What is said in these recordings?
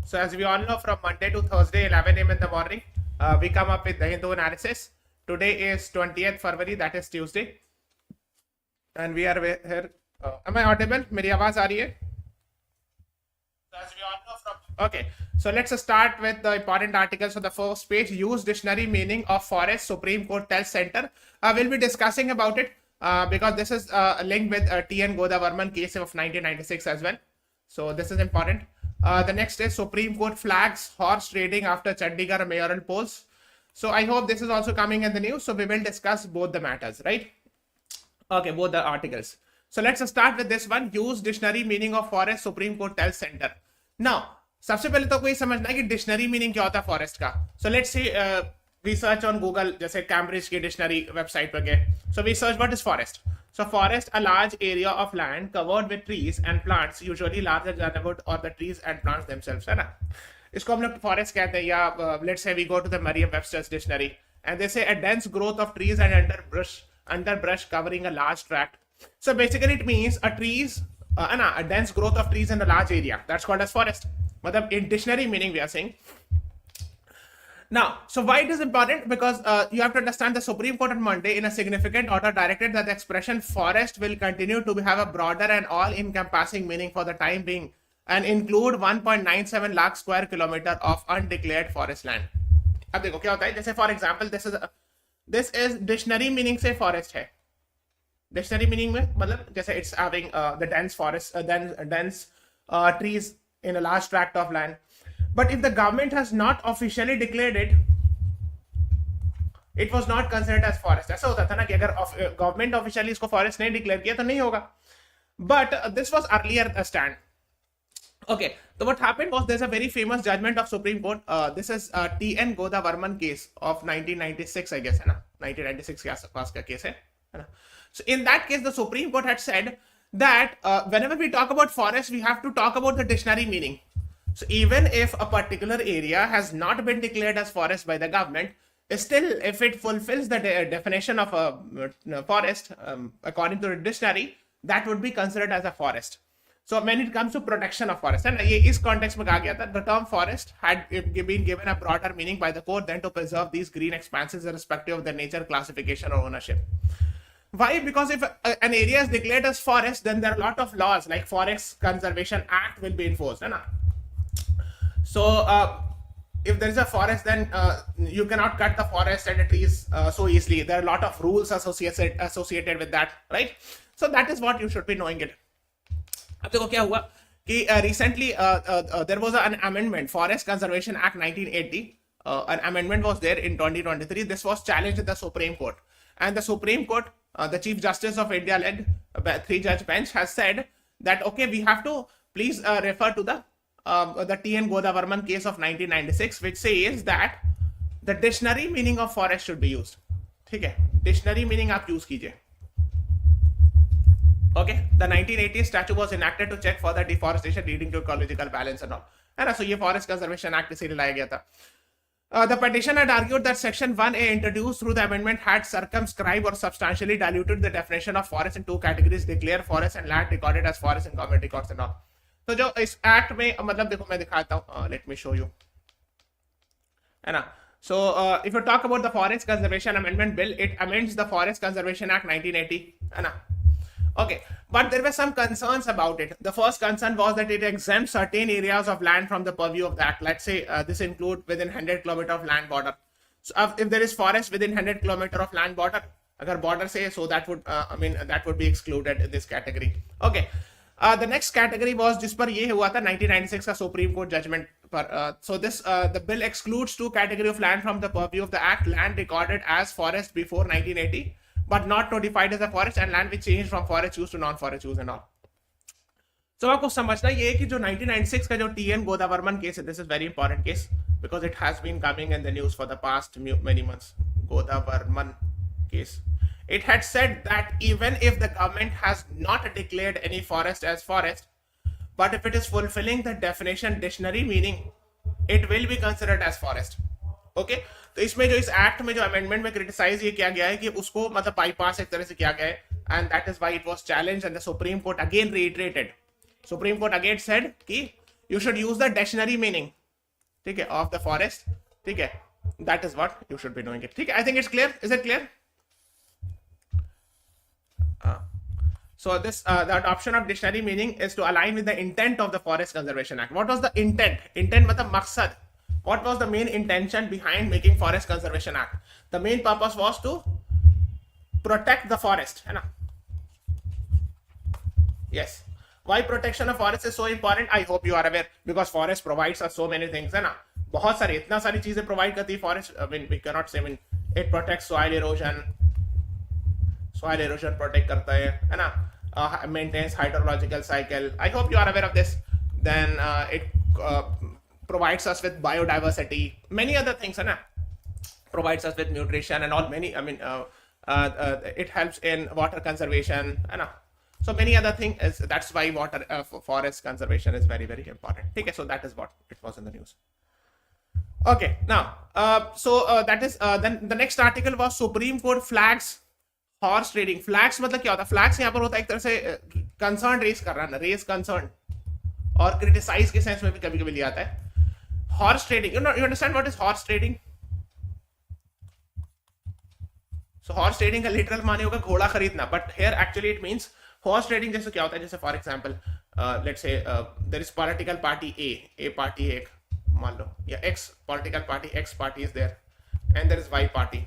So as we all know, from Monday to Thursday, 11 a.m. in the morning, we come up with the Hindu analysis. Today is 20th February, that is Tuesday. And we are here. Am I audible? मेरी आवाज आ रही है? As we all know from... Okay, so let's start with the important articles. So the first page, use dictionary meaning of forest, Supreme Court tells center. We'll be discussing about it because this is linked with T.N. Godavarman case of 1996 as well. So this is important. The next is Supreme Court flags horse trading after Chandigarh mayoral polls. So I hope this is also coming in the news. So we will discuss both the matters, right? Okay, both the articles. So let's start with this one. Use dictionary meaning of forest, Supreme Court tells center. Now, सबसे पहले तो कोई समझना है कि dictionary meaning क्या होता है फॉरेस्ट का. So let's see we search on Google, जैसे कैम्ब्रिज की डिक्शनरी वेबसाइट पर गए. So we search what is forest. So forest a large area of land covered with trees and plants usually larger than the wood or the trees and plants themselves, है ना. इसको हम लोग forest कहते हैं. या let's say we go to the Merriam Webster's dictionary and they say a dense growth of trees and underbrush covering a large tract. So basically it means a dense growth of trees in a large area. That's called as forest. But in dictionary meaning we are saying. Now, so why it is important? Because you have to understand the Supreme Court on Monday in a significant order directed that the expression forest will continue to have a broader and all-encompassing meaning for the time being and include 1.97 lakh square kilometer of undeclared forest land. अब देखो क्या होता है, जैसे for example this is dictionary meaning से forest है. Dictionary meaning में मतलब जैसे it's having the dense forest, dense trees in a large tract of land. But if the government has not officially declared it, it was not considered as forest. ऐसा होता था ना कि अगर government officially इसको forest नहीं declare किया तो नहीं होगा. But this was earlier a stand. Okay, so what happened was there's a very famous judgment of Supreme Court. This is T.N. Godavarman case of 1996, I guess, है ना. 1996 के आसपास का केस है ना. So in that case, the Supreme Court had said that whenever we talk about forest, we have to talk about the dictionary meaning. So even if a particular area has not been declared as forest by the government, still if it fulfills the definition of a forest according to the dictionary, that would be considered as a forest. So when it comes to protection of forest, and ये इस context में कहा गया था, the term forest had been given a broader meaning by the court than to preserve these green expanses irrespective of their nature, classification or ownership. Why? Because if an area is declared as forest, then there are a lot of laws like Forest Conservation Act will be enforced, है ना? So if there is a forest, then you cannot cut the forest and the trees so easily. There are a lot of rules associated with that, right? So that is what you should be knowing it. अब देखो क्या हुआ कि recently there was an amendment, Forest Conservation Act 1980. An amendment was there in 2023. This was challenged at the Supreme Court, and the Supreme Court, the Chief Justice of India led 3-judge bench has said that okay, we have to please refer to the T.N. Godavarman case of 1996, which says that the dictionary meaning of forest should be used. ठीक है, dictionary meaning आप use कीजिए. Okay, the 1980 statute was enacted to check for the deforestation leading to ecological balance and all. And so ये Forest Conservation Act इसीलिए लाया गया था. The petition had argued that Section 1A introduced through the amendment had circumscribed or substantially diluted the definition of forest in two categories: declared forest and land recorded as forest in government records and all. तो जो इस act में मतलब देखो मैं दिखाता हूँ, let me show you, है ना. So if you talk about the Forest Conservation Amendment Bill, it amends the Forest Conservation Act 1980, है ना. Okay, but there were some concerns about it. The first concern was that it exempts certain areas of land from the purview of the act. Let's say this include within 100 km of land border. So if there is forest within 100 km of land border, agar border say, so that would that would be excluded in this category. Okay, the next category was जिस पर ये हुआ था 1996 का Supreme Court judgment पर. So this the bill excludes two category of land from the purview of the act: land recorded as forest before 1980. But not notified as a forest, and land which changed from forest use to non-forest use and all. So आपको समझना ये है कि जो 1996 का जो T.N. Godavarman case है, this is very important case because it has been coming in the news for the past many months. Godavarman case. It had said that even if the government has not declared any forest as forest, but if it is fulfilling the definition dictionary meaning, it will be considered as forest. Okay, तो इसमें जो इस act में जो amendment में criticise ये किया गया है कि उसको मतलब बाईपास एक तरह से किया गया है, and that is why it was challenged and the supreme court again reiterated. Supreme court again said कि you should use the dictionary meaning, ठीक है, of the forest, ठीक है. That is what you should be knowing it. ठीक है, I think it's clear. Is it clear? So this the adoption of dictionary meaning is to align with the intent of the Forest Conservation Act. What was the intent? Intent मतलब मकसद. What was the main intention behind making Forest Conservation Act? The main purpose was to protect the forest, है ना? Yes. Why protection of forest is so important? I hope you are aware, because forest provides us so many things, है ना? बहुत सारी, इतना सारी चीजें provide करती है forest. I mean, we cannot say. I mean, it protects soil erosion. Soil erosion protect करता है ना? Maintains hydrological cycle. I hope you are aware of this. Then it provides us with biodiversity, many other things, है ना? Provides us with nutrition and all. Many, I mean, it helps in water conservation, है ना? So many other things. That's why water forest conservation is very, very important. Okay, so that is what it was in the news. Okay, now that is then the next article was Supreme Court flags horse trading. Flags मतलब क्या होता है? Flags यहाँ पर होता है एक तरह से कंसर्न रेस कर रहा है, रेस कंसर्न, और क्रिटिसाइज के सेंस में भी कभी कभी लिया आता है. Horse trading, you understand what is horse trading? So horse trading का लिटरल माने होगा घोड़ा खरीदना, but here actually it means horse trading. जैसे क्या होता है, जैसे for example let's say there is political party A party एक मान लो, या X political party X party is there and there is why party.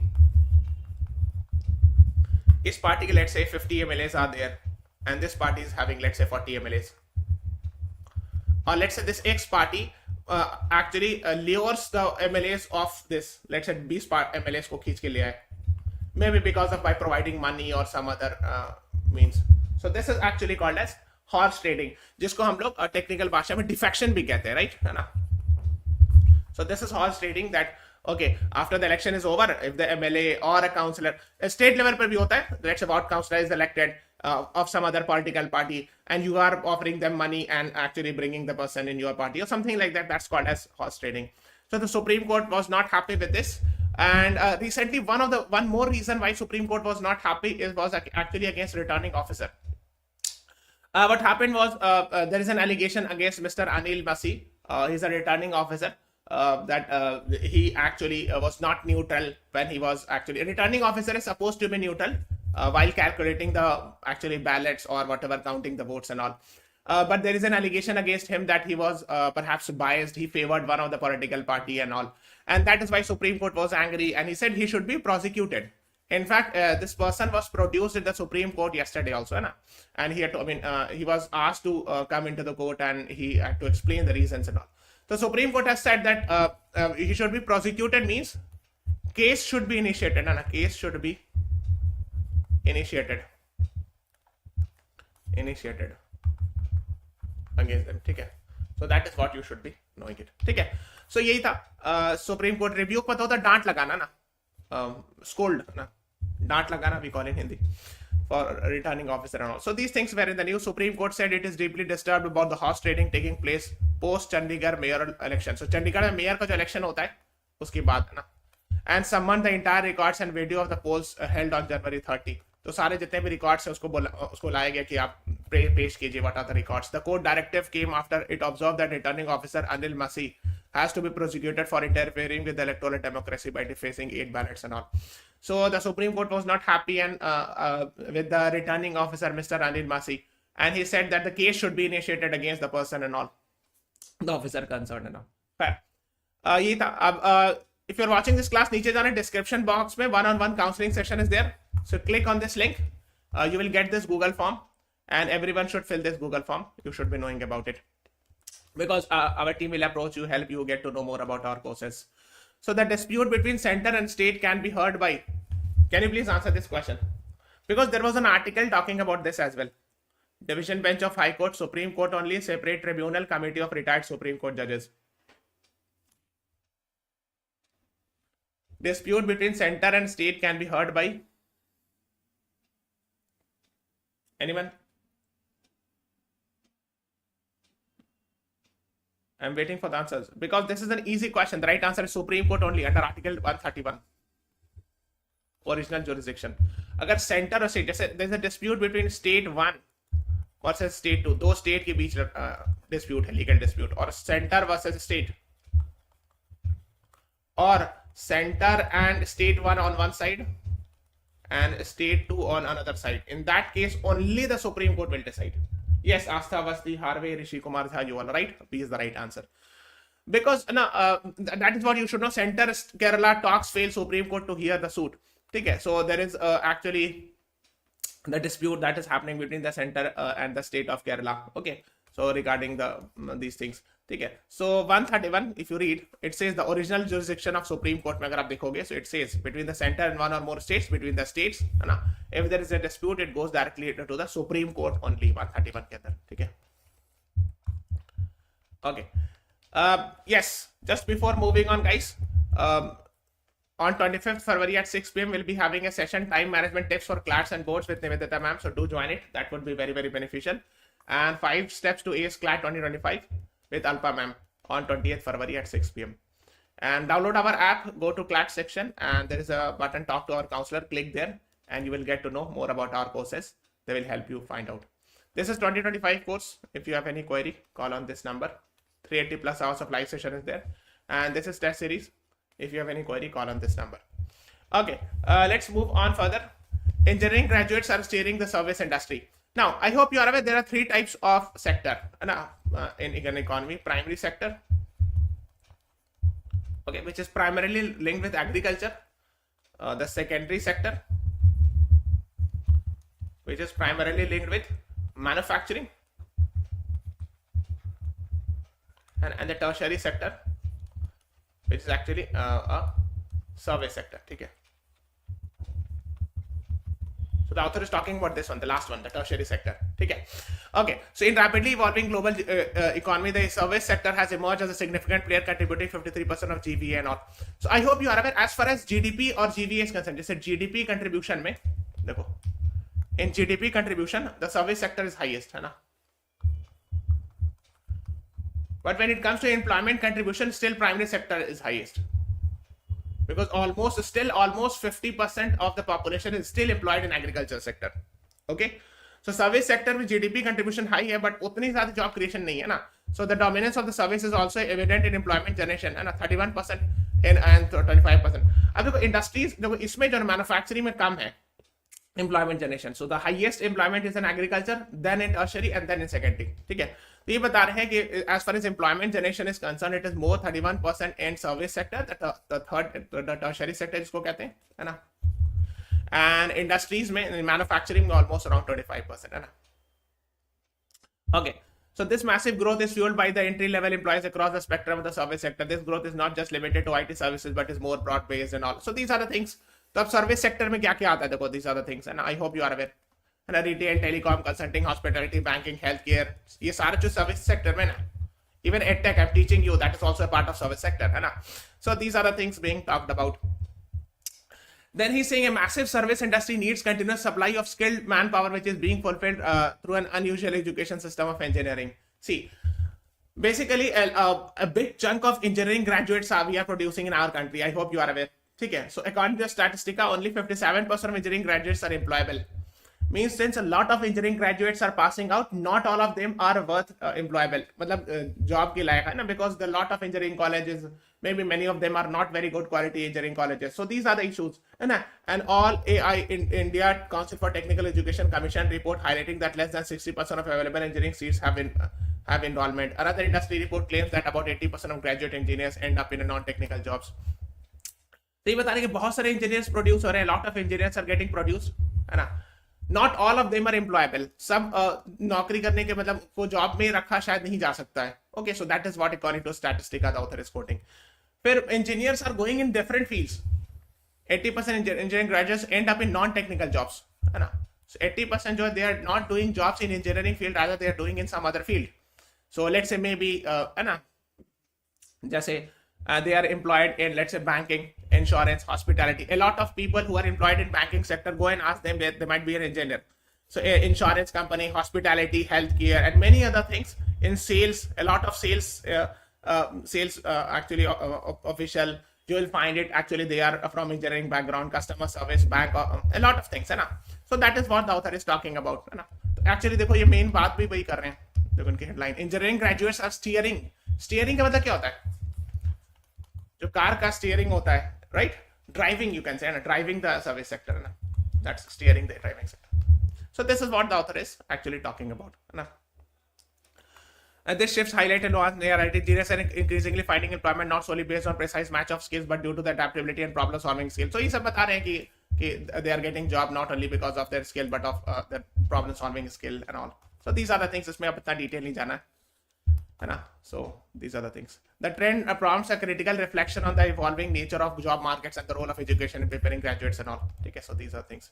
इस पार्टी के let's say 50 MLAs are there and this party is having let's say 40 MLAs, or let's say this X party actually lures the MLAs of this let's say 20 MLAs को खींच के ले आए, maybe because of by providing money or some other means. So this is actually called as horse trading, जिसको हम लोग technical भाषा में डिफेक्शन भी कहते हैं, राइट, है ना? So this is horse trading that okay, after the election is over, if the MLA or a councillor, state level पर भी होता है, let's say what councillor is elected of some other political party and you are offering them money and actually bringing the person in your party or something like that, that's called as horse trading. So the Supreme Court was not happy with this, and recently one more reason why Supreme Court was not happy was actually against returning officer. What happened was there is an allegation against Mr. Anil Masi. He's a returning officer. That he actually was not neutral when he was actually a returning officer is supposed to be neutral while calculating the actually ballots or whatever, counting the votes and all. But there is an allegation against him that he was perhaps biased. He favored one of the political party and all, and that is why Supreme Court was angry and he said he should be prosecuted. In fact, this person was produced in the Supreme Court yesterday also, na? And he had to, I mean, he was asked to come into the court and he had to explain the reasons and all. The Supreme Court has said that he should be prosecuted, means case should be initiated, and a case should be initiated against them. ठीक है? So that is what you should be knowing it. ठीक है? So यही था Supreme Court review. पता होता डांट लगाना ना, scold ना, डांट लगाना we call in Hindi for returning officer and all. So these things were in the news. Supreme Court said it is deeply disturbed about the horse trading taking place post Chandigarh mayoral election. So Chandigarh में mayor का जो election होता है उसके बाद ना, and summoned the entire records and video of the polls held on January 30. तो सारे जितने भी records है उसको लाया गया कि आप पेश कीजिए what are the records. The court directive came after it observed that returning officer Anil Masi has to be prosecuted for interfering with the electoral democracy by defacing 8 ballots and all. So the Supreme Court was not happy and with the returning officer Mr. Anil Masi, and he said that the case should be initiated against the person and all, the officer concerned and all. Fair. ये था. अब if you're watching this class, नीचे जाना description box में one-on-one counseling session is there. So click on this link. You will get this Google form, and everyone should fill this Google form. You should be knowing about it, because our team will approach you, help you get to know more about our courses. So the dispute between center and state can be heard by. Can you please answer this question? Because there was an article talking about this as well. Division bench of High Court, Supreme Court only, separate tribunal, committee of retired Supreme Court judges. Dispute between center and state can be heard by anyone? I'm waiting for the answers because this is an easy question. The right answer is Supreme Court only under Article 131. Original jurisdiction. अगर center और state, जैसे there's a dispute between state 1 versus state 2, दो state के बीच dispute है, legal dispute, और centre versus state, और center and state 1 on one side and state 2 on another side. In that case, only the Supreme Court will decide. Yes, Astha Vasti, Harvey, Rishi Kumar Jha, you are right. B is the right answer. Because that is what you should know. Center Kerala talks fail Supreme Court to hear the suit. Okay, so there is actually the dispute that is happening between the center and the state of Kerala. Okay, so regarding these things. Okay, so 131, if you read, it says the original jurisdiction of Supreme Court. Mein agar aap dekhoge, so it says between the center and one or more states, between the states, if there is a dispute, it goes directly to the Supreme Court only. 131 ke andar. Okay. Okay. Yes, just before moving on, guys, on 25th February at 6 p.m. we'll be having a session, time management tips for CLATs and boards with Nivedita ma'am. So do join it. That would be very, very beneficial. And 5 steps to ace CLAT 2025 with Alpa ma'am on 20th February at 6 p.m. And download our app, go to CLAT section, and there is a button, talk to our counselor. Click there and you will get to know more about our courses. They will help you find out. This is 2025 course. If you have any query, call on this number. 380 plus hours of live session is there. And this is test series. If you have any query, call on this number. Okay, let's move on further. Engineering graduates are steering the service industry. Now, I hope you are aware there are 3 types of sector in economy. Primary sector, okay, which is primarily linked with agriculture. The secondary sector, which is primarily linked with manufacturing. And the tertiary sector, which is actually a service sector. Okay. So the author is talking about this one, the last one, the tertiary sector. Okay. Okay. So in rapidly evolving global economy, the service sector has emerged as a significant player, contributing 53% of GVA and all. So I hope you are aware, as far as GDP or GVA is concerned, just GDP contribution mein, dekho, in GDP contribution, the service sector is highest, hai na? But when it comes to employment contribution, still primary sector is highest. Because almost 50% of the population is still employed in agriculture sector. Okay. So service sector with GDP contribution high hai, but utni zyada job creation nahi hai na. So the dominance of the service is also evident in employment generation, है ना, 31% and 25%. अब देखो industries, देखो इसमें जो manufacturing में कम है employment generation. So the highest employment is in agriculture, then in tertiary, and then in secondary. ठीक है. तो ये बता रहे हैं कि as far as employment generation is concerned, it is more 31% in service sector, the tertiary sector जिसको कहते हैं, है ना, and industries में, manufacturing में almost around 25%, है ना. Okay, so this massive growth is fueled by the entry-level employees across the spectrum of the service sector. This growth is not just limited to IT services, but is more broad-based and all. So these are the things. तो अब service sector में क्या क्या आता है, देखो, these are the things, and I hope you are aware. है ना, retail, telecom, consulting, hospitality, banking, health care, ये सारे जो सर्विस सेक्टर में ना, even edtech, I am teaching you, that is also a part of service sector, है ना. So these are the things being talked about. Then he's saying a massive service industry needs continuous supply of skilled manpower, which is being fulfilled through an unusual education system of engineering. See, basically a big chunk of engineering graduates we are producing in our country. I hope you are aware. Okay, so according to Statistica, only 57% of engineering graduates are employable. Means since a lot of engineering graduates are passing out, not all of them are worth employable. मतलब job के लायक है ना, because the lot of engineering colleges, maybe many of them are not very good quality engineering colleges. So these are the issues. And all AI in India Council for Technical Education Commission report highlighting that less than 60% of available engineering seats have enrollment. Another industry report claims that about 80% of graduate engineers end up in non-technical jobs. तो ये बता रहे कि बहुत सारे engineers produce हो रहे हैं, lot of engineers are getting produce, है ना. Not all of them are employable. सब नौकरी करने के मतलब को जॉब में रखा शायद नहीं जा सकता है. Okay, so that is what according to Statista the author is quoting. फिर engineers are going in different fields. 80% engineering graduates end up in non technical jobs, है ना. सो 80% जो है they are not doing jobs in engineering field, rather they are doing in some other field. So let's say may be, है ना, जैसे they are employed in, let's say, banking, insurance, hospitality. A lot of people who are employed in banking sector, go and ask them, they might be an engineer. So insurance company, hospitality, healthcare, and many other things. In sales, a lot of sales actually official, you will find it actually they are from engineering background, customer service, bank, a lot of things, है ना. So that is what the author is talking about, है ना. Actually देखो ये main बात भी वही कर रहे हैं, देखो उनकी headline, engineering graduates are steering. Steering का मतलब क्या होता है? जो कार का स्टीयरिंग होता है, right? Driving, you can say, driving the service sector है ना, that's steering the driving sector. So this is what the author is actually talking about, है ना. This shifts highlight and nuance narrative. Engineers are increasingly finding employment not solely based on precise match of skills but due to the adaptability and problem solving skills. So ये सब बता रहे हैं कि they are getting job not only because of their skill but of their problem solving skill and all. So these are the things. इसमें अब इतना detail नहीं जाना है ना. So these are the things. The trend prompts a critical reflection on the evolving nature of job markets and the role of education in preparing graduates and all. ठीक है. So these are things.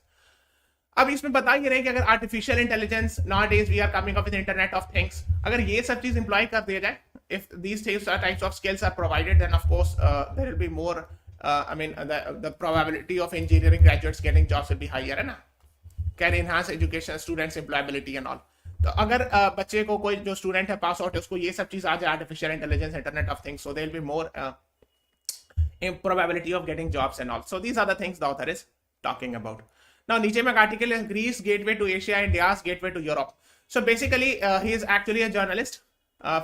अब इसमें बता ही रहे कि अगर artificial intelligence nowadays we are coming up with internet of things, अगर ये सब चीज एम्प्लॉय कर दिया जाए, if these types of skills are provided, then of course there will be more I mean the probability of engineering graduates getting jobs will be higher, है ना. Can enhance education students employability and all. तो अगर बच्चे को कोई जो student है pass out है उसको ये सब चीज आ जाए, artificial intelligence, internet of things, so there will be more probability of getting jobs and all. So these are the things the author is talking about. Now, नीचे में article is Greece gateway to Asia, India's gateway to Europe. So basically, he is actually a journalist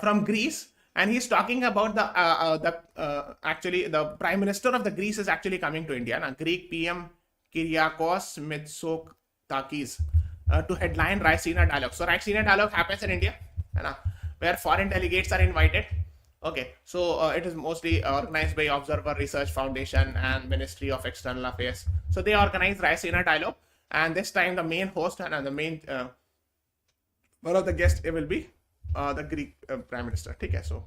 from Greece, and he's talking about actually the prime minister of the Greece is actually coming to India. Now, Greek PM Kyriakos Mitsotakis to headline Raisina Dialogue. So Raisina Dialogue happens in India, where foreign delegates are invited. Okay, so it is mostly organized by Observer Research Foundation and Ministry of External Affairs. So they organize Raisina Dialogue, and this time the main host and the main one of the guests will be the Greek Prime Minister. Okay, so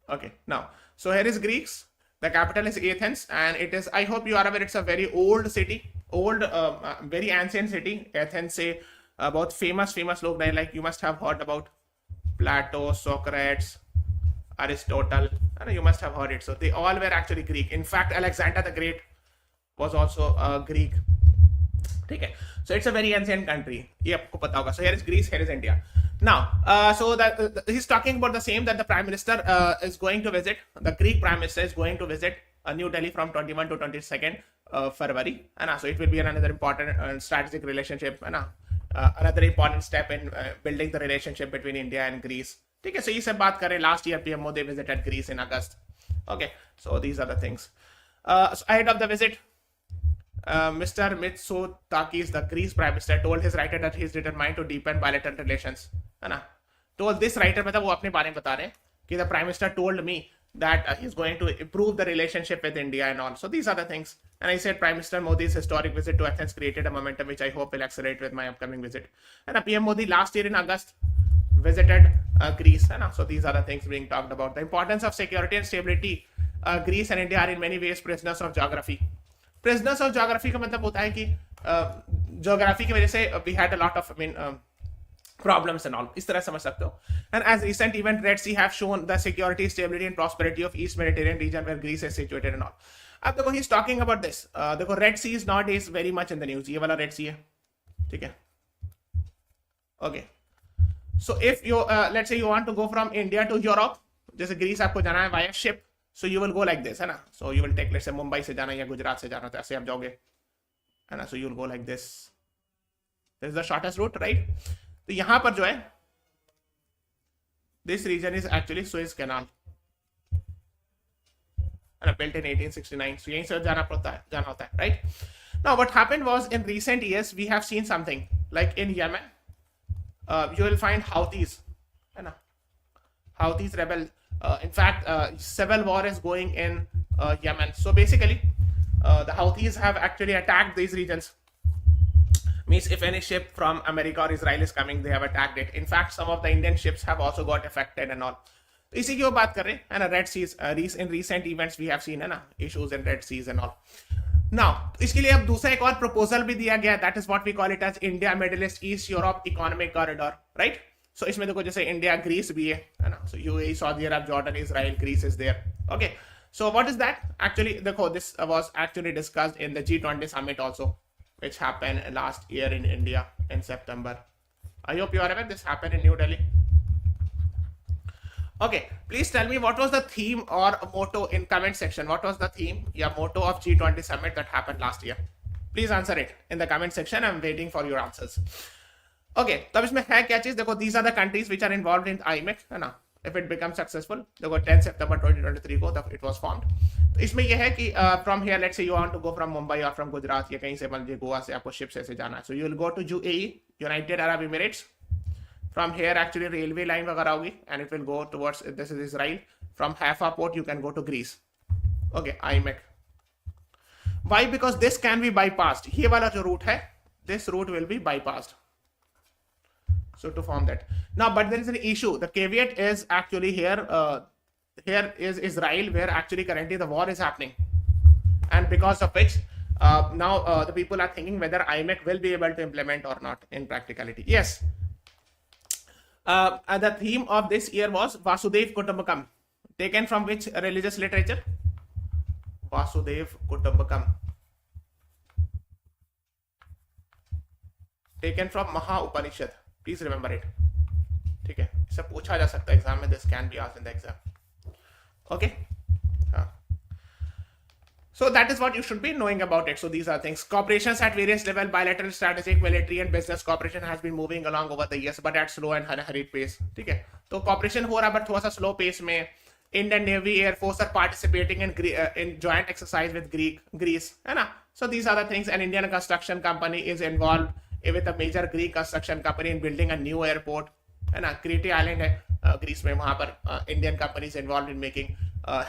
okay, now so here is Greece. The capital is Athens, and it is, I hope you are aware, it's a very old city, old very ancient city. Athens से बहुत famous लोग रहे, like you must have heard about Plato, Socrates, Aristotle, and you must have heard it. So they all were actually Greek. In fact, Alexander the Great was also Greek. ठीक है. So it's a very ancient country. ये आपको पता होगा. So here is Greece, here is India. Now, so that he's talking about the same, that the Prime Minister is going to visit. The Greek Prime Minister is going to visit New Delhi from 21 to 22nd February. So it will be another important strategic relationship. Another important step in building the relationship between India and Greece. ठीक है. So ये सब बात करें. Last year PM Modi visited Greece in August. Okay. So these are the things. So ahead of the visit, Mr. Mitsotakis, the Greece Prime Minister, told his writer that he is determined to deepen bilateral relations. है ना. Told this writer, मतलब वो अपने बारे में बता रहे हैं कि the Prime Minister told me that he is going to improve the relationship with India and all. So these are the things. And I said Prime Minister Modi's historic visit to Athens created a momentum which I hope will accelerate with my upcoming visit. And PM Modi last year in August visited Greece. So these are the things being talked about. The importance of security and stability. Greece and India are in many ways prisoners of geography. Prisoners of geography का मतलब होता है कि geography की वजह से we had a lot of problems and all. इस तरह समझ सकते हो. And as recent event Red Sea have shown the security, stability and prosperity of East Mediterranean region where Greece is situated and all. अब देखो he's talking about this. देखो Red Sea is nowadays very much in the news. ये वाला Red Sea है. ठीक है. Okay. So if you let's say you want to go from India to Europe, जैसे Greece आपको जाना है via ship, so you will go like this, है ना. So you will take, let's say Mumbai से जाना या गुजरात से जाना, तो ऐसे आप जाओगे, है ना. So you will go like this. This is the shortest route, right? तो यहाँ पर जो है, this region is actually Suez Canal, and built in 1869. So यहीं से जाना होता है, right? Now what happened was in recent years we have seen something like in Yemen, you will find Houthis, है ना. Houthis rebel. In fact, civil war is going in Yemen. So basically, the Houthis have actually attacked these regions. Means if any ship from America or Israel is coming, they have attacked it. In fact, some of the Indian ships have also got affected and all. तो इसी की वो बात कर रहे हैं, है ना. Red Seas, in recent events we have seen, है ना, issues in Red Seas and all. Now, इसके लिए अब दूसरा एक और proposal भी दिया गया. That is what we call it as India, Middle East, East Europe Economic Corridor, right? So इसमें देखो जैसे India, Greece भी है ना. So UAE, Saudi Arab, Jordan, Israel, Greece is there. Okay. So what is that? Actually, देखो this was actually discussed in the G20 summit also, which happened last year in India in September. I hope you are aware this happened in New Delhi. Okay, please tell me what was the theme or motto in comment section. What was the theme, motto of G20 summit that happened last year? Please answer it in the comment section. I'm waiting for your answers. Okay तो अब इसमें है क्या चीज, देखो these are the countries which are involve in IMEC, है ना, if it become successful, देखो 10 सितंबर 2023 को इट वाज फॉर्म्ड। तो इसमें यह है कि from here let's say you want to go from Mumbai और फ्रॉम गुजरात या कहीं से, मान लीजिए गोवा से आपको शिप से जाना है, so you will go to UAE, United Arab Emirates. From here actually railway line वगैरह होगी and it will go towards, this is Israel, from Haifa port you can go to Greece. Okay IMEC, why, because this can be bypassed, ये वाला जो root है, this route will be bypassed, so to form that. Now but there is an issue, the caveat is actually here, here is Israel where actually currently the war is happening, and because of which now the people are thinking whether IMEC will be able to implement or not in practicality. Yes, the theme of this year was Vasudev Kutumbakam, taken from which religious literature? Vasudev Kutumbakam, taken from Maha Upanishad, please remember it. ठीक है, इसे पूछा जा सकता है exam में, this can be asked in the exam. Okay, so that is what you should be knowing about it. So these are things. Cooperations at various level, bilateral, strategic, military and business cooperation has been moving along over the years, but at slow and hurried pace. ठीक है, तो cooperation हो रहा है but थोड़ा सा slow pace में. Indian Navy, Air Force are participating in joint exercise with Greece, है ना. So these are the things. An Indian construction company is involved with a major Greek construction company in building a new airport, है ना. Crete Island है Greece में, वहां पर Indian companies involved in making,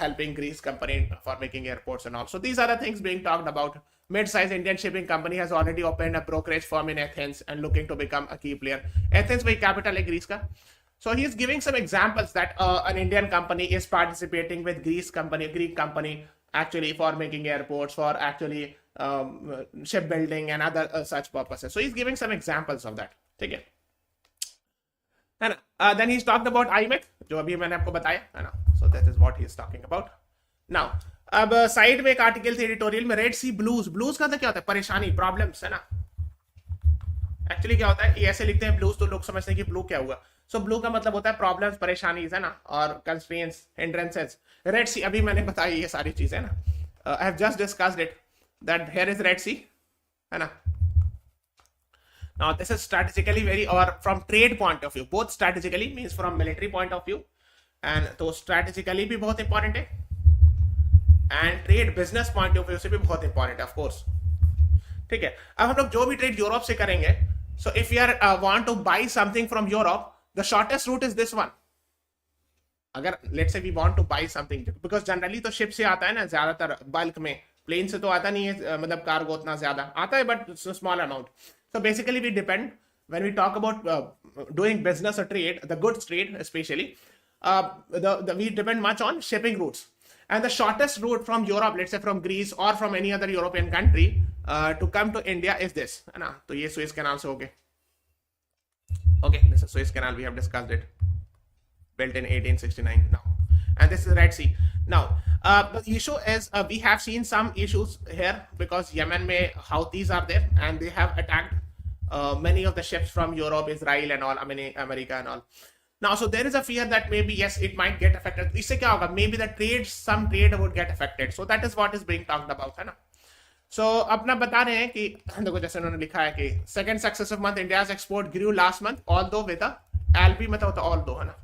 helping Greece company for making airports and all. So these are the things being talked about. Mid-sized Indian shipping company has already opened a brokerage firm in Athens and looking to become a key player. Athens वही capital है Greece का. So he is giving some examples that an Indian company is participating with Greek company actually for making airports, for actually shipbuilding and other such purposes. So he's giving some examples of that. ठीक है, है ना. Then he's talked about IMEC, जो अभी मैंने आपको बताया, है ना. So that is what he is talking about. Now, अब साइड में एक आर्टिकल थी एडिटोरियल में, रेड सी ब्लूज. ब्लूज का तो क्या होता है, परेशानी, प्रॉब्लम्स, है ना. एक्चुअली क्या होता है, ये ऐसे लिखते हैं ब्लूज तो लोग समझते हैं कि ब्लू क्या हुआ. सो ब्लू का मतलब होता है प्रॉब्लम्स, परेशानीज, है ना, और कंस्ट्रेंट्स, हिंड्रेंसेस. रेड सी अभी मैंने बताई ये सारी चीजें, है ना. I have just discussed it that here is Red Sea, है ना. Now this is strategically very, or from trade point of view, both strategically means from military point of view, and तो strategically भी बहुत important है, and trade business point of view से भी बहुत important है, of course. ठीक है, अब हम लोग जो भी ट्रेड यूरोप से करेंगे, so if you are want to buy something from Europe, the shortest route is this one. अगर let's say we want to buy something, because generally तो शिप से आता है ना ज्यादातर बल्क में, प्लेन से तो आता नहीं है, मतलब कार्गो उतना ज्यादा आता है, but small amount. So basically we depend, when we talk about doing business or trade, the goods trade especially, we depend much on shipping routes. And the shortest route from Europe, let's say from Greece or from any other European country to come to India is this, है ना. तो ये Suez Canal से हो गए. Okay, this is Suez Canal, we have discussed it, built in 1869 now. And this is Red Sea. Now, the issue is we have seen some issues here because Yemen mein Houthis are there and they have attacked many of the ships from Europe, Israel and all, I mean America and all. Now, so there is a fear that maybe, yes, it might get affected. इससे क्या होगा? Maybe the trade, some trade would get affected. So that is what is being talked about, है ना. So अपना बता रहे हैं कि देखो जैसे उन्होंने लिखा है कि second successive month India's export grew last month, although with a LP मतलब होता although, है ना,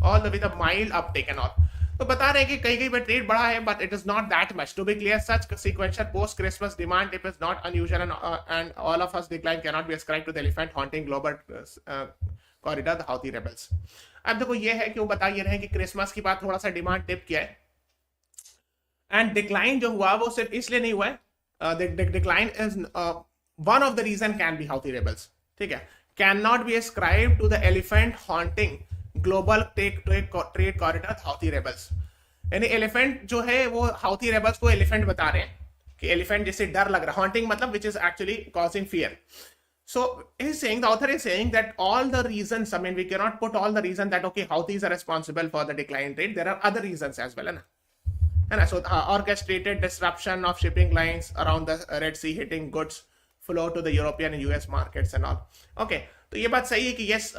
although with a mild uptake and all. तो बता रहे हैं कि कहीं कहीं पे ट्रेड बढ़ा है, but it is not that much. To be clear, such sequential post-Christmas demand dip is not unusual, and all of us decline cannot be ascribed to the elephant haunting global corridor, the Houthi rebels. अब देखो ये है कि वो बता ये रहे हैं कि क्रिसमस की बात थोड़ा सा डिमांड डिप किया है, एंड डिक्लाइन जो हुआ वो सिर्फ इसलिए नहीं हुआ है. Decline is one of the reason can be Houthi rebels. ठीक है, can not be ascribed to the elephant haunting global trade corridor Houthi rebels. यानी एलिफेंट जो है वो Houthi rebels को एलिफेंट बता रहे हैं कि एलिफेंट जिससे डर लग रहा है, हॉन्टिंग मतलब which is actually causing fear. So he's saying, the author is saying that all the reasons, I mean we cannot put all the reason that okay Houthis are responsible for the decline rate, there are other reasons as well, है ना. So orchestrated disruption of shipping lines around the Red Sea hitting goods flow to the European and US markets and all. Okay, तो ये बात सही है कि yes,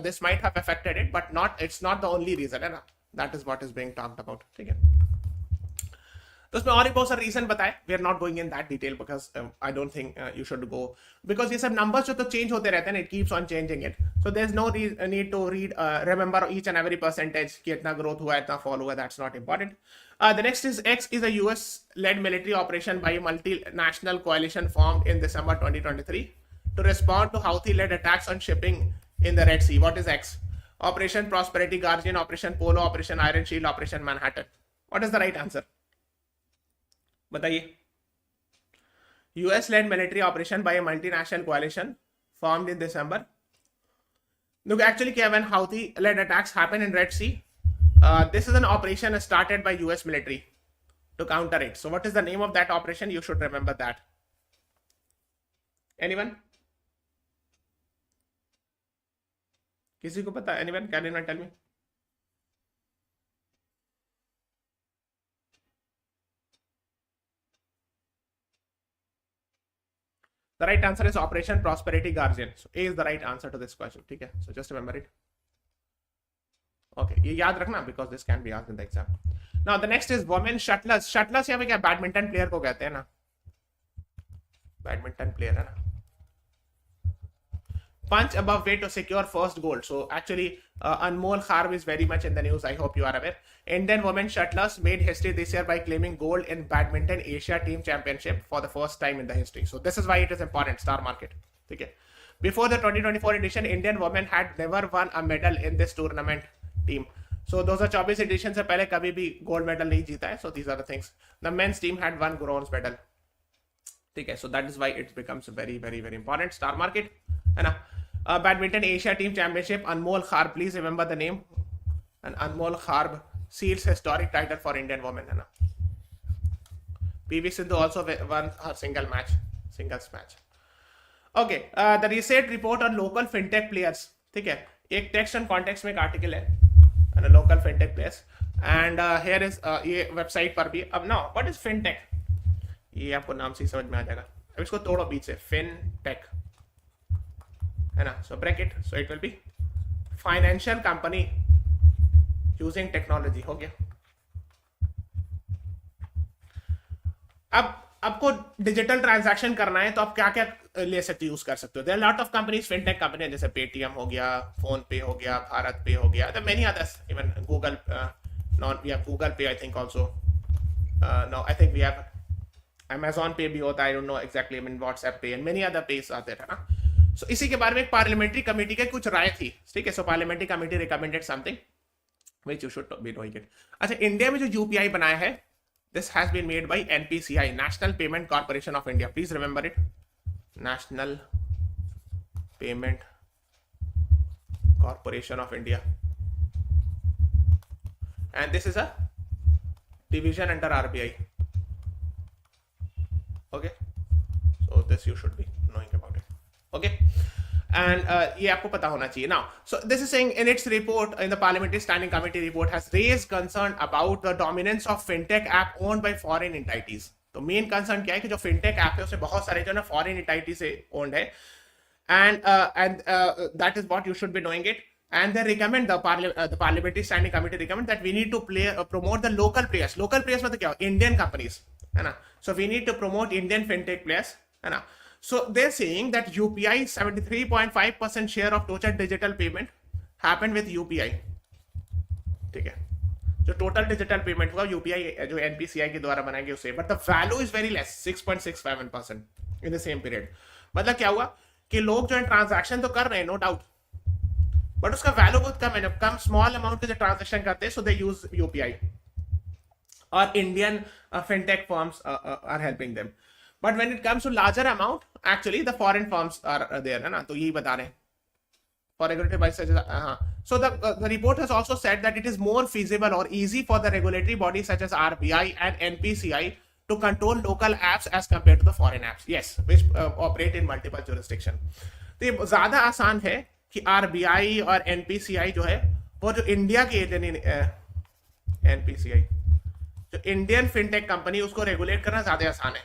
this might have affected it, but it's not the only reason, है ना. That is what is being talked about. ठीक है. तो उसमें और ही बहुत सारे रीजन बताए. We are not going in that detail because I don't think you should go, because ये सब नंबर्स जो तो चेंज होते रहते हैं ना, it keeps on changing it. So there is no need to read remember each and every percentage कि इतना ग्रोथ हुआ, इतना फॉल हुआ. That's not important. The next is X is a US-led military operation by a multinational coalition formed in December 2023 to respond to Houthi-led attacks on shipping in the Red Sea. What is X? Operation Prosperity Guardian, Operation Polo, Operation Iron Shield, Operation Manhattan. What is the right answer? बताइए. US-led military operation by a multinational coalition formed in December. Look, actually, when Houthi-led attacks happen in Red Sea, this is an operation started by US military to counter it. So what is the name of that operation? You should remember that. Anyone? किसी को पता? Anyone? Can anyone tell me? The right answer is Operation Prosperity Guardian. So A is the right answer to this question. ठीक है? So just remember it. Okay, ये याद रखना because this can be asked in the exam. Now the next is women shuttlers. Shuttlers यहाँ पे क्या badminton player को कहते हैं ना, बैडमिंटन प्लेयर है ना. Punch above weight to secure first gold. So actually, Anmol Kharb is very much in the news. I hope you are aware. Indian women shuttlers made history this year by claiming gold in badminton Asia Team Championship for the first time in the history. So this is why it is important. Star market. Okay. Before the 2024 edition, Indian women had never won a medal in this tournament team. So 2024 edition से पहले कभी भी gold medal नहीं जीता है. So these are the things. The men's team had one bronze medal. ठीक है. So that is why it becomes very very very important. Star market है ना. Badminton Asia Team Championship, Anmol Kharb, please remember the name. And Anmol Kharb seals historic title for Indian women. है ना. PV Sindhu also won her singles match. Okay, the recent report on local fintech players. ठीक है. एक text and context में एक article है. And local fintech players. And here is ये website पर भी. अब now, what is fintech? ये आपको नाम से समझ में आ जाएगा. अब इसको तोड़ो बीच से. Fintech. है ना. So bracket. So it will be financial company using technology. हो गया. अब आपको डिजिटल ट्रांजैक्शन करना है तो आप क्या क्या ले सकते हो, यूज कर सकते हो. There are lot of companies, fintech company जैसे पेटीएम हो गया, फोन पे हो गया, भारत पे हो गया, many others, even Google, not we have Google पे I think also, no I think we have Amazon पे भी होता है, I don't know exactly, I mean WhatsApp पे एंड मेनी अदर पेज आते हैं ना. सो इसी के बारे में एक पार्लियामेंट्री कमेटी के कुछ राय थी. ठीक है. So parliamentary committee recommended something which you should be knowing it. अच्छा, इंडिया में जो यूपीआई बनाया है, this has been made by NPCI, National Payment Corporation of India. Please remember it. National Payment Corporation of India. And this is a division under RBI. Okay. So this you should be knowing about it. Okay. And ये आपको पता होना चाहिए. Now, so this is saying in its report, in the Parliamentary Standing Committee report, has raised concern about the dominance of fintech app owned by foreign entities. तो main concern क्या है कि जो फिनटेक ऐप है उससे बहुत सारे जो ना फॉरेन एंटिटी से ओन्ड है, and that is what you should be knowing it. And they recommend the Parliamentary Standing Committee recommend that we need to promote the local players. Local players मतलब क्या हो? Indian companies, है ना. So we need to promote Indian fintech players, है ना. So they're saying that UPI 73.5% share of total digital payment happened with UPI. ठीक है. जो टोटल डिजिटल पेमेंट हुआ यूपीआई जो एनपीसीआई के द्वारा बनाएंगे उससे, but the value is very less, 6.67% in the same period. मतलब क्या हुआ कि लोग जो है ट्रांजैक्शन तो कर रहे हैं, नो डाउट, बट उसका वैल्यू बहुत कम है. कम स्मॉल अमाउंट के जो ट्रांजैक्शन करते हैं, सो दे यूज यूपीआई और Indian fintech firms are helping them. But when it comes to larger amount, actually the foreign firms are there, है ना. तो यही बता रहे हैं. For regulatory bodies such as so the report has also said that it is more feasible or easy for the regulatory bodies such as RBI and NPCI to control local apps as compared to the foreign apps, yes, which operate in multiple jurisdiction. तो ये ज़्यादा आसान है कि RBI और NPCI जो है वो जो इंडिया की NPCI जो इंडियन फिनटेक कंपनी उसको रेगुलेट करना ज़्यादा आसान है.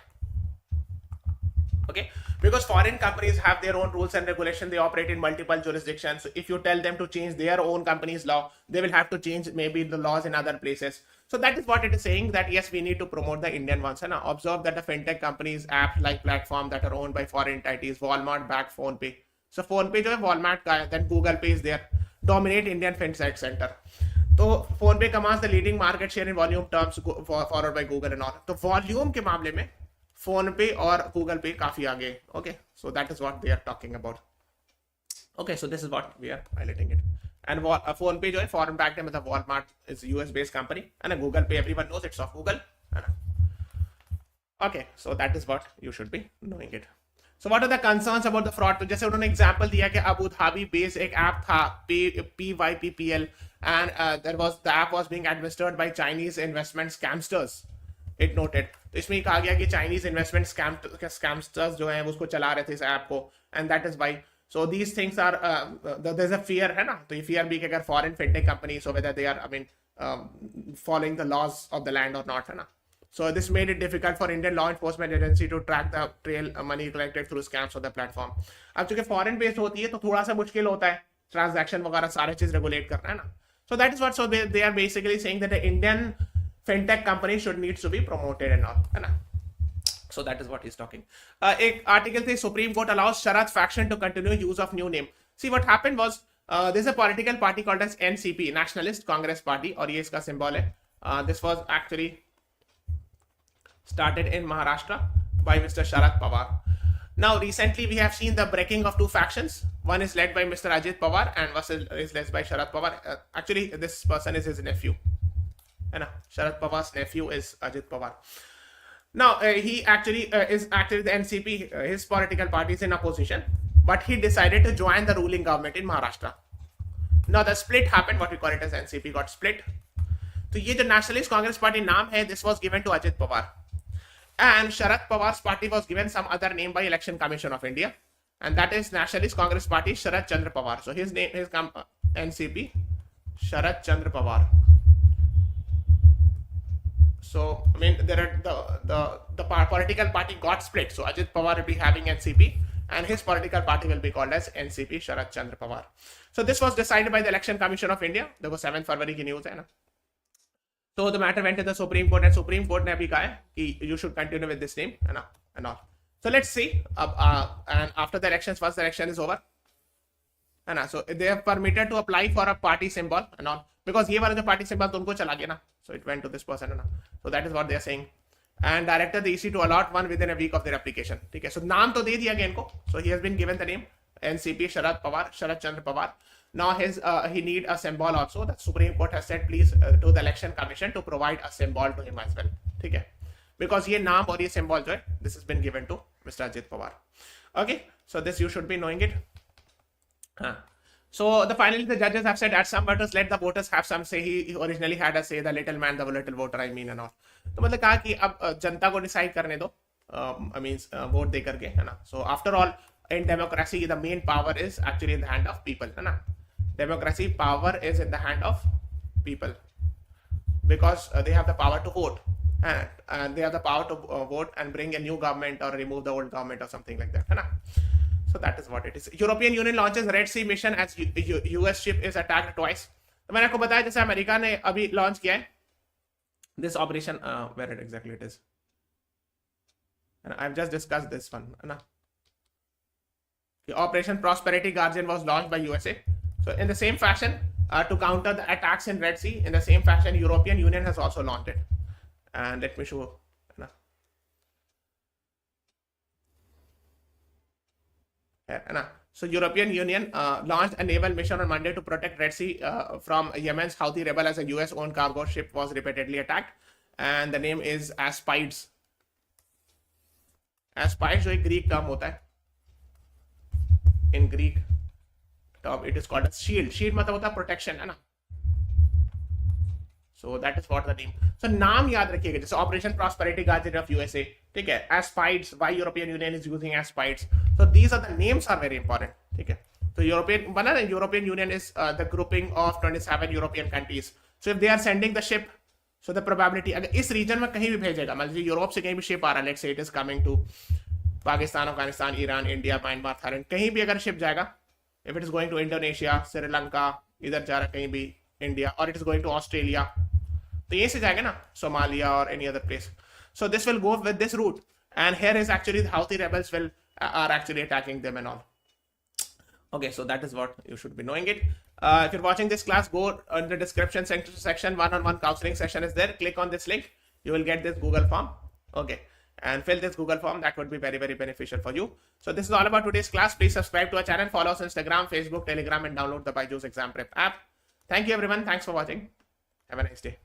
Okay, because foreign companies have their own rules and regulation, they operate in multiple jurisdictions. If you tell them to change their own company's law, they will have to change maybe the laws in other places. So that is what it is saying, that yes, we need to promote the Indian ones. And observe that the fintech companies, apps like platform that are owned by foreign entities, Walmart backed PhonePe. So PhonePe जो है Walmart का है, then Google Pay is there, dominate Indian fintech sector. तो PhonePe commands the leading market share in volume terms, followed by Google and all. तो volume के मामले में phone पे और गूगल पे काफी आगे. Okay, so that is what they are talking about. Okay, so this is what we are highlighting it. And PhonePe जो है फॉरेन बैक्ड है, मतलब Walmart is US based company, and Google Pay everyone knows it's of Google, है ना. Okay, so that is what you should be knowing it. So what are the concerns about the fraud. तो जैसे उन्होंने example दिया कि Abu Dhabi based एक app था PYPPL, and there was the app was being administered by Chinese investment scamsters. It noted. तो इसमें कहा गया कि चाइनीज इन्वेस्टमेंट स्कैमस्टर्स जो हैं उसको चला रहे थे इस ऐप को, and that is why. So these things are there is a fear, है ना. तो ये फियर भी कि अगर foreign fintech company, so whether they are I mean following the laws of the land और नॉट, है ना. So this made it difficult for Indian law enforcement agency to track the trail money collected through scams on the platform. अब चूंकि foreign based होती है तो थोड़ा सा मुश्किल होता है ट्रांजैक्शन वगैरह सारे चीज रेगुलेट करना, है ना. So that is what, so they are basically saying that the Indian fintech company should needs to be promoted and all, है ना. So that is what he's talking. एक article थे, Supreme Court allows Sharat faction to continue use of new name. See what happened was there's a political party called as NCP, Nationalist Congress Party, और ये इसका symbol है. This was actually started in Maharashtra by Mr. Sharad Pawar. Now recently we have seen the breaking of two factions. One is led by Mr. Ajit Pawar and one is led by Sharad Pawar. Actually this person is his nephew, and Sharad Pawar's nephew is Ajit Pawar. Now he actually is actually the NCP, his political party is in opposition, but he decided to join the ruling government in Maharashtra. Now the split happened, what we call it as NCP got split. तो ये जो nationalist Congress party नाम है, this was given to Ajit Pawar. And Sharad Pawar's party was given some other name by Election Commission of India, and that is Nationalist Congress Party Sharad Chandra Pawar. So his name is NCP Sharad Chandra Pawar. So I mean there are the political party got split. So Ajit Pawar will be having NCP, and his political party will be called as NCP Sharad Chandra Pawar. So this was decided by the Election Commission of India. There was 7 फरवरी की news है ना. So the matter went to the Supreme Court, and Supreme Court ने अभी कहा है कि you should continue with this name, है ना, and all. So let's see. And after the elections, once the election is over, है ना, so they have permitted to apply for a party symbol and all, because ये वाला जो party symbol तो उनको चला गया ना, so it went to this person, है ना. So that is what they are saying. And directed the EC to allot one within a week of their application. ठीक है. So नाम तो दे दिया गया इनको. So he has been given the name NCP Sharad Pawar, Sharad Chandra Pawar. Now he need a symbol also. The Supreme Court has said please to the Election Commission to provide a symbol to him as well. ठीक है. Because ये नाम और ये symbol जो है, this has been given to Mr. Ajit Pawar. Okay, so this you should be knowing it. So finally the judges have said at some matters let the voters have some say. He originally had a say, the little man, the little voter, I mean, and all. तो मतलब कहा कि अब जनता को decide करने दो, I mean vote दे करके, है ना. So after all in democracy the main power is actually in the hand of people, है ना. Democracy power is in the hand of people because they have the power to vote, and they have the power to vote and bring a new government or remove the old government or something like that, है ना. So that is what it is. European Union launches Red Sea mission as US ship is attacked twice. तो मैंने आपको बताया जैसे America ने अभी launch किया है this operation, where it exactly it is, and I've just discussed this one, है ना. The Operation Prosperity Guardian was launched by USA. So in the same fashion, to counter the attacks in Red Sea, in the same fashion, European Union has also launched it. And let me show. So European Union launched a naval mission on Monday to protect Red Sea from Yemen's Houthi rebel as a US-owned cargo ship was repeatedly attacked. And the name is Aspides. Aspides जो एक Greek term होता है. In Greek term, it is called a shield. Shield मतलब होता है protection, है ना. So that is what the name. So नाम याद रखिएगा जैसे Operation Prosperity Guardian of USA, ठीक है. Aspides, why European Union is using Aspides. So these are the names are very important, ठीक है. So European Union is the grouping of 27 European countries. So if they are sending the ship, so the probability अगर इस region में कहीं भी भेजेगा, मतलब Europe से कहीं भी ship आ रहा है, let's say it is coming to Pakistan, Afghanistan, Iran, India, Myanmar, Thailand, कहीं भी अगर शिप जाएगा, if it is going to Indonesia, Sri Lanka, इधर जा रहा कहीं भी इंडिया, और it is going to Australia, तो ये से जाएगा ना, सोमालिया और any other place. So this will go with this route, and here is actually the Houthi rebels are actually attacking them and all. Okay, so that is what you should be knowing it. If you're watching this class, go in the description section, one-on-one counseling session is there. Click on this link. You will get this Google form. Okay, and fill this Google form. That would be very, very beneficial for you. So this is all about today's class. Please subscribe to our channel, follow us on Instagram, Facebook, Telegram, and download the BYJU'S exam prep app. Thank you everyone. Thanks for watching. Have a nice day.